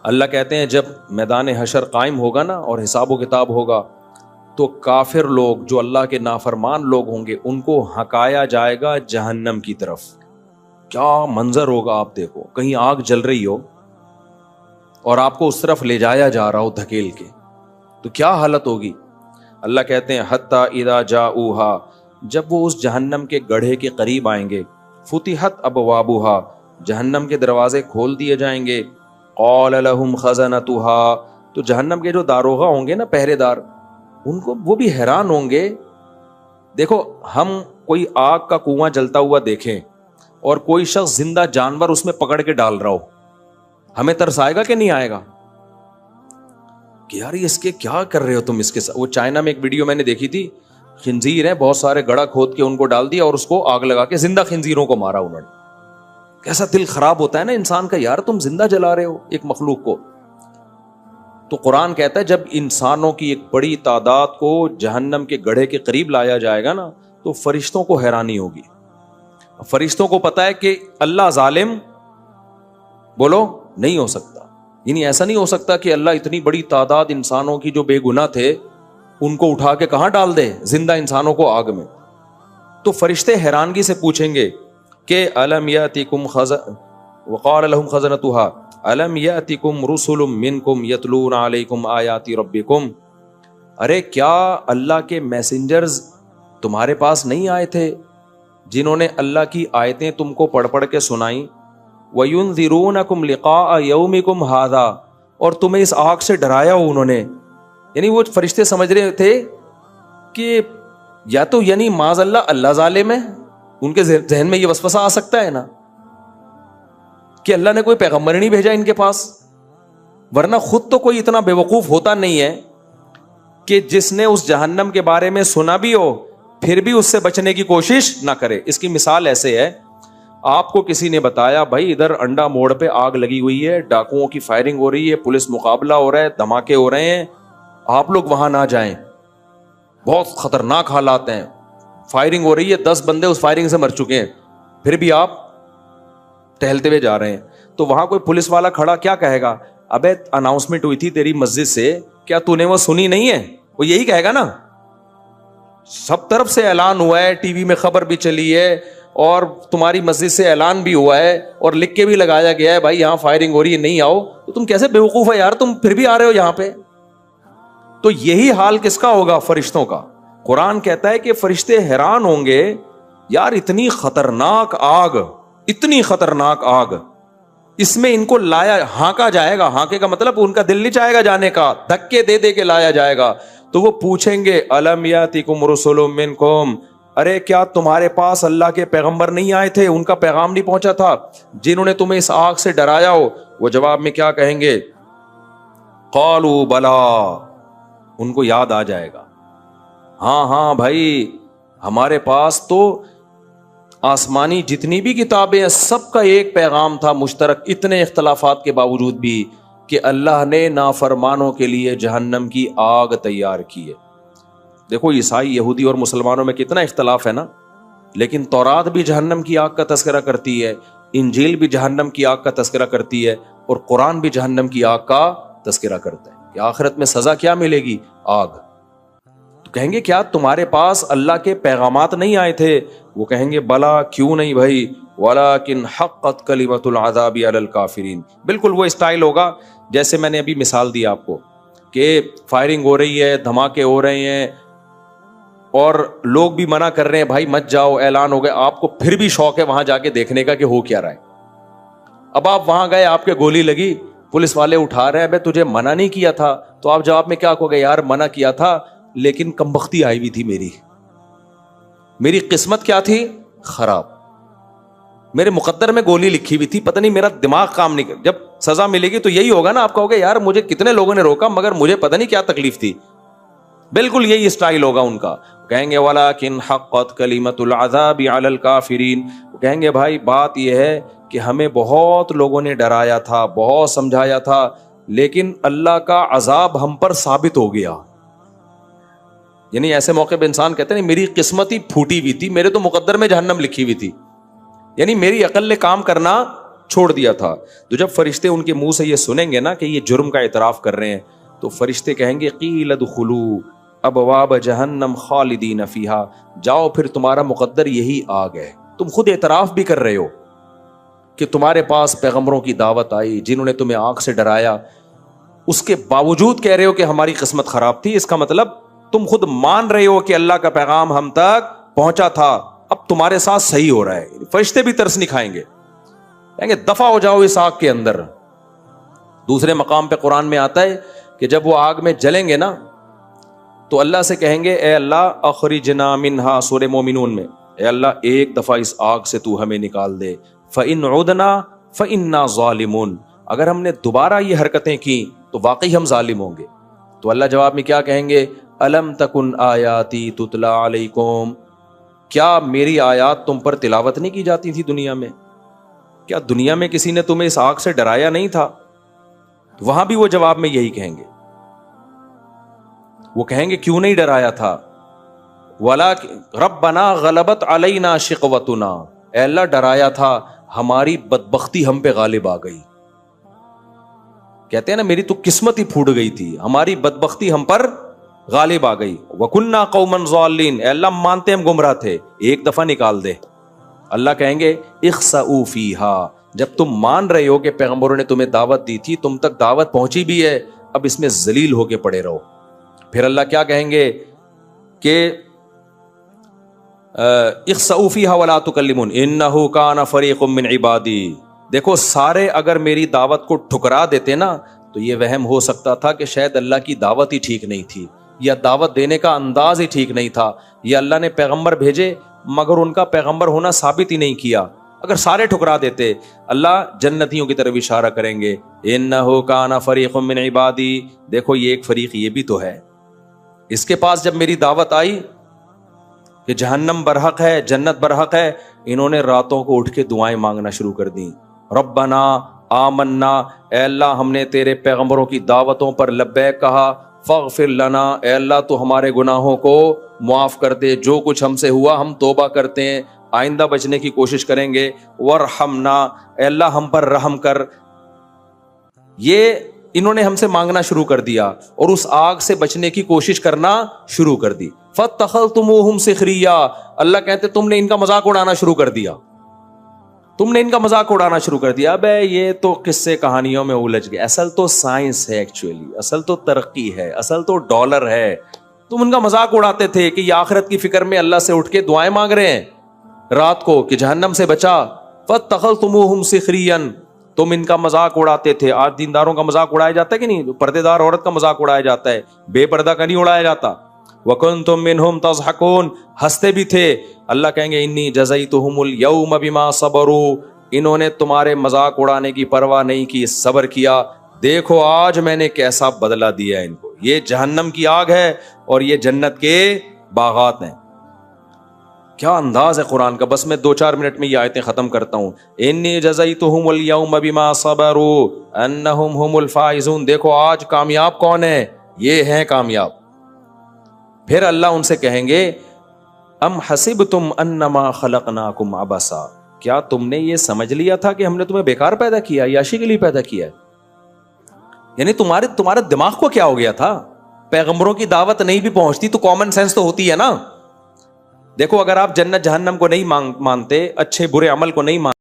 اللہ کہتے ہیں جب میدان حشر قائم ہوگا نا اور حساب و کتاب ہوگا تو کافر لوگ جو اللہ کے نافرمان لوگ ہوں گے ان کو ہکایا جائے گا جہنم کی طرف. کیا منظر ہوگا آپ دیکھو, کہیں آگ جل رہی ہو اور آپ کو اس طرف لے جایا جا رہا ہو دھکیل کے, تو کیا حالت ہوگی. اللہ کہتے ہیں حتی اذا جاؤہا, جب وہ اس جہنم کے گڑھے کے قریب آئیں گے, فتحت ابوابہا, جہنم کے دروازے کھول دیے جائیں گے, قال لہم خزنتہا, تو جہنم کے جو داروغہ ہوں گے نا, پہرے دار, ان کو وہ بھی حیران ہوں گے. دیکھو ہم کوئی آگ کا کنواں جلتا ہوا دیکھیں اور کوئی شخص زندہ جانور اس میں پکڑ کے ڈال رہا ہو, ہمیں ترس آئے گا کہ نہیں آئے گا کہ یار اس کے کیا کر رہے ہو تم اس کے ساتھ. وہ چائنا میں ایک ویڈیو میں نے دیکھی تھی, خنزیر ہیں, بہت سارے گڑھا کھود کے ان کو ڈال دیا اور اس کو آگ لگا کے زندہ خنزیروں کو مارا انہوں نے. کیسا دل خراب ہوتا ہے نا انسان کا, یار تم زندہ جلا رہے ہو ایک مخلوق کو. تو قرآن کہتا ہے جب انسانوں کی ایک بڑی تعداد کو جہنم کے گڑھے کے قریب لایا جائے گا نا تو فرشتوں کو حیرانی ہوگی. فرشتوں کو پتا ہے کہ اللہ ظالم بولو نہیں ہو سکتا, یعنی ایسا نہیں ہو سکتا کہ اللہ اتنی بڑی تعداد انسانوں کی جو بے گناہ تھے ان کو اٹھا کے کہاں ڈال دے, زندہ انسانوں کو آگ میں. تو فرشتے حیرانگی سے پوچھیں گے کہ الم یاتکم وقال لهم خزنتها الم یاتکم رسل منکم یتلون علیکم آیات ربکم, ارے کیا اللہ کے میسنجرز تمہارے پاس نہیں آئے تھے جنہوں نے اللہ کی آیتیں تم کو پڑھ پڑھ کے سنائیں, وَيُنذِرُونَكُمْ لِقَاءَ يَوْمِكُمْ هَذَا, اور تمہیں اس آگ سے ڈرایا ہو انہوں نے. یعنی وہ فرشتے سمجھ رہے تھے کہ یا تو یعنی معاذ اللہ ظالم ہے, ان کے ذہن میں یہ وسوسہ آ سکتا ہے نا کہ اللہ نے کوئی پیغمبر نہیں بھیجا ان کے پاس, ورنہ خود تو کوئی اتنا بے وقوف ہوتا نہیں ہے کہ جس نے اس جہنم کے بارے میں سنا بھی ہو پھر بھی اس سے بچنے کی کوشش نہ کرے. اس کی مثال ایسے ہے, آپ کو کسی نے بتایا بھائی ادھر انڈا موڑ پہ آگ لگی ہوئی ہے, ڈاکوؤں کی فائرنگ ہو رہی ہے, پولیس مقابلہ ہو رہا ہے, دھماکے ہو رہے ہیں, آپ لوگ وہاں نہ جائیں, بہت خطرناک حالات ہیں, فائرنگ ہو رہی ہے, 10 بندے اس فائرنگ سے مر چکے ہیں, پھر بھی آپ ٹہلتے ہوئے جا رہے ہیں. تو وہاں کوئی پولیس والا کھڑا کیا کہے گا, ابے اناؤنسمنٹ ہوئی تھی تیری مسجد سے, کیا تو نے وہ سنی نہیں ہے؟ وہ یہی کہے گا نا, سب طرف سے اعلان ہوا ہے, ٹی وی میں خبر بھی چلی ہے اور تمہاری مسجد سے اعلان بھی ہوا ہے اور لکھ کے بھی لگایا گیا ہے بھائی یہاں فائرنگ ہو رہی ہے نہیں آؤ, تو تم کیسے بیوقوف ہے یار, تم پھر بھی آ رہے ہو یہاں پہ. تو یہی حال کس کا ہوگا, فرشتوں کا. قرآن کہتا ہے کہ فرشتے حیران ہوں گے, یار اتنی خطرناک آگ, اتنی خطرناک آگ, اس میں ان کو لایا, ہانکا جائے گا, ہانکے کا مطلب ان کا دل نہیں چاہے گا جانے کا, دھکے دے دے کے لایا جائے گا. تو وہ پوچھیں گے الم یاتکم رسل منکم, ارے کیا تمہارے پاس اللہ کے پیغمبر نہیں آئے تھے, ان کا پیغام نہیں پہنچا تھا جنہوں نے تمہیں اس آگ سے ڈرایا ہو. وہ جواب میں کیا کہیں گے, قالوا بلا, ان کو یاد آ جائے گا, ہاں ہاں بھائی ہمارے پاس تو آسمانی جتنی بھی کتابیں ہیں سب کا ایک پیغام تھا مشترک, اتنے اختلافات کے باوجود بھی کہ اللہ نے نافرمانوں کے لیے جہنم کی آگ تیار کی ہے. دیکھو عیسائی, یہودی اور مسلمانوں میں کتنا اختلاف ہے نا, لیکن تورات بھی جہنم کی آگ کا تذکرہ کرتی ہے, انجیل بھی جہنم کی آگ کا تذکرہ کرتی ہے اور قرآن بھی جہنم کی آگ کا تذکرہ کرتا ہے کہ آخرت میں سزا کیا ملے گی, آگ. تو کہیں گے کیا تمہارے پاس اللہ کے پیغامات نہیں آئے تھے؟ وہ کہیں گے بلا, کیوں نہیں بھائی, وَلَكِنْ حَقَّتْ كَلِمَةُ الْعَذَابِ عَلَى الْكَافِرِينَ. بالکل وہ اسٹائل ہوگا جیسے میں نے ابھی مثال دی آپ کو کہ فائرنگ ہو رہی ہے, دھماکے ہو رہے ہیں اور لوگ بھی منع کر رہے ہیں بھائی مت جاؤ, اعلان ہو گیا, آپ کو پھر بھی شوق ہے وہاں جا کے دیکھنے کا کہ ہو کیا رہا ہے. اب آپ وہاں گئے, آپ کے گولی لگی, پولیس والے اٹھا رہے ہیں, بھائی تجھے منع نہیں کیا تھا, تو آپ جواب میں کیا کہو گے, یار منع کیا تھا لیکن کمبختی آئی ہوئی تھی, میری قسمت کیا تھی, خراب, میرے مقدر میں گولی لکھی ہوئی تھی, پتہ نہیں میرا دماغ کام نہیں کر. جب سزا ملے گی تو یہی ہوگا نا, آپ کہو گے یار مجھے کتنے لوگوں نے روکا مگر مجھے پتہ نہیں کیا تکلیف تھی. بالکل یہی اسٹائل ہوگا ان کا. کہیں گے وَلَكِنْ حَقَّتْ كَلِمَةُ الْعَذَابِ عَلَى الْكَافِرِينَ. کہیں گے بھائی بات یہ ہے کہ ہمیں بہت لوگوں نے ڈرایا تھا, بہت سمجھایا تھا, لیکن اللہ کا عذاب ہم پر ثابت ہو گیا. یعنی ایسے موقع پہ انسان کہتے ہیں میری قسمت ہی پھوٹی ہوئی تھی, میرے تو مقدر میں جہنم لکھی ہوئی تھی. یعنی میری عقل نے کام کرنا چھوڑ دیا تھا. تو جب فرشتے ان کے منہ سے یہ سنیں گے نا کہ یہ جرم کا اعتراف کر رہے ہیں, تو فرشتے کہیں گے قیل ادخلوا ابواب جہنم خالدین فیہا, جاؤ پھر تمہارا مقدر یہی آگ ہے. تم خود اعتراف بھی کر رہے ہو کہ تمہارے پاس پیغمبروں کی دعوت آئی جنہوں نے تمہیں آگ سے ڈرایا, اس کے باوجود کہہ رہے ہو کہ ہماری قسمت خراب تھی. اس کا مطلب تم خود مان رہے ہو کہ اللہ کا پیغام ہم تک پہنچا تھا, اب تمہارے ساتھ صحیح ہو رہا ہے. فرشتے بھی ترس نہیں کھائیں گے, کہیں گے دفع ہو جاؤ اس آگ کے اندر. دوسرے مقام پہ قرآن میں آتا ہے کہ جب وہ آگ میں جلیں گے نا تو اللہ سے کہیں گے اے اللہ اخرجنا منہا, سورہ مومنون میں, اے اللہ ایک دفعہ اس آگ سے تو ہمیں نکال دے. فَإِنْ عُدْنَا فَإِنَّا ظَالِمُونَ, اگر ہم نے دوبارہ یہ حرکتیں کی تو واقعی ہم ظالم ہوں گے. تو اللہ جواب میں کیا کہیں گے, الم تکن آیاتی تتلا علیکم, کیا میری آیات تم پر تلاوت نہیں کی جاتی تھی دنیا میں؟ کیا دنیا میں کسی نے تمہیں اس آگ سے ڈرایا نہیں تھا؟ وہاں بھی وہ جواب میں یہی کہیں گے, وہ کہیں گے کیوں نہیں ڈرایا تھا؟ وَلَا رَبَّنَا غَلَبَتْ عَلَيْنَا شِقْوَتُنَا, اے اللہ ڈرایا تھا, ہماری بدبختی ہم پہ غالب آ گئی. کہتے ہیں نا میری تو قسمت ہی پھوٹ گئی تھی, ہماری بدبختی ہم پر غالب آ گئی. وَكُنَّا قَوْمًا ضَالِّينَ, اے اللہ مانتے ہم گمراہ تھے, ایک دفعہ نکال دے. اللہ کہیں گے اخسؤوا فیہا, جب تم مان رہے ہو کہ پیغمبروں نے تمہیں دعوت دی تھی, تم تک دعوت پہنچی بھی ہے, اب اس میں ذلیل ہو کے پڑے رہو. پھر اللہ کیا کہیں گے کہ اخسؤوا فیہا ولا تکلمون انہ کان فریق من عبادی. دیکھو سارے اگر میری دعوت کو ٹھکرا دیتے نا تو یہ وہم ہو سکتا تھا کہ شاید اللہ کی دعوت ہی ٹھیک نہیں تھی, یا دعوت دینے کا انداز ہی ٹھیک نہیں تھا, یا اللہ نے پیغمبر بھیجے مگر ان کا پیغمبر ہونا ثابت ہی نہیں کیا. اگر سارے ٹھکرا دیتے, اللہ جنتیوں کی طرف اشارہ کریں گے انہ کان فریق من عبادی, دیکھو یہ ایک فریق یہ بھی تو ہے, اس کے پاس جب میری دعوت آئی کہ جہنم برحق ہے جنت برحق ہے, انہوں نے راتوں کو اٹھ کے دعائیں مانگنا شروع کر دیں. ربنا آمنا, اے اللہ ہم نے تیرے پیغمبروں کی دعوتوں پر لبیک کہا, فاغفر لنا, اے اللہ تو ہمارے گناہوں کو معاف کر دے, جو کچھ ہم سے ہوا ہم توبہ کرتے ہیں, آئندہ بچنے کی کوشش کریں گے. ورحمنا, اے اللہ ہم پر رحم کر. یہ انہوں نے ہم سے مانگنا شروع کر دیا اور اس آگ سے بچنے کی کوشش کرنا شروع کر دی. فاتخذتموہم سخریا, اللہ کہتے تم نے ان کا مذاق اڑانا شروع کر دیا, تم نے ان کا مذاق اڑانا شروع کر دیا. بے یہ تو قصے کہانیوں میں الجھ گئے, اصل تو سائنس ہے, ایکچولی اصل تو ترقی ہے, اصل تو ڈالر ہے. تم ان کا مذاق اڑاتے تھے کہ یہ آخرت کی فکر میں اللہ سے اٹھ کے دعائیں مانگ رہے ہیں رات کو کہ جہنم سے بچا. فاتخذتموہم سخریا, تم ان کا مذاق اڑاتے تھے. آج دینداروں کا مذاق اڑایا جاتا ہے کہ نہیں؟ پردے دار عورت کا مذاق اڑایا جاتا ہے, بے پردہ کا نہیں اڑایا جاتا. وَكُنْتُم مِّنْهُمْ تَضْحَكُونَ, ہنستے بھی تھے. اللہ کہیں گے انی جزیتہم اليوم بما صبروا, انہوں نے تمہارے مذاق اڑانے کی پرواہ نہیں کی, صبر کیا. دیکھو آج میں نے کیسا بدلہ دیا ان کو. یہ جہنم کی آگ ہے اور یہ جنت کے باغات ہیں. کیا انداز ہے قرآن کا. بس میں 2-4 منٹ میں یہ آیتیں ختم کرتا ہوں. انی جزیتہم اليوم بما صبروا انہم هم الفائزون, دیکھو آج کامیاب کون ہے, یہ ہیں کامیاب. پھر اللہ ان سے کہیں گے ام حسبتم انما خلقناکم عبثا, کیا تم نے یہ سمجھ لیا تھا کہ ہم نے تمہیں بیکار پیدا کیا, عیاشی کے لیے پیدا کیا ہے؟ یعنی تمہارے دماغ کو کیا ہو گیا تھا؟ پیغمبروں کی دعوت نہیں بھی پہنچتی تو کامن سینس تو ہوتی ہے نا. دیکھو اگر آپ جنت جہنم کو نہیں مانتے, اچھے برے عمل کو نہیں مانتے,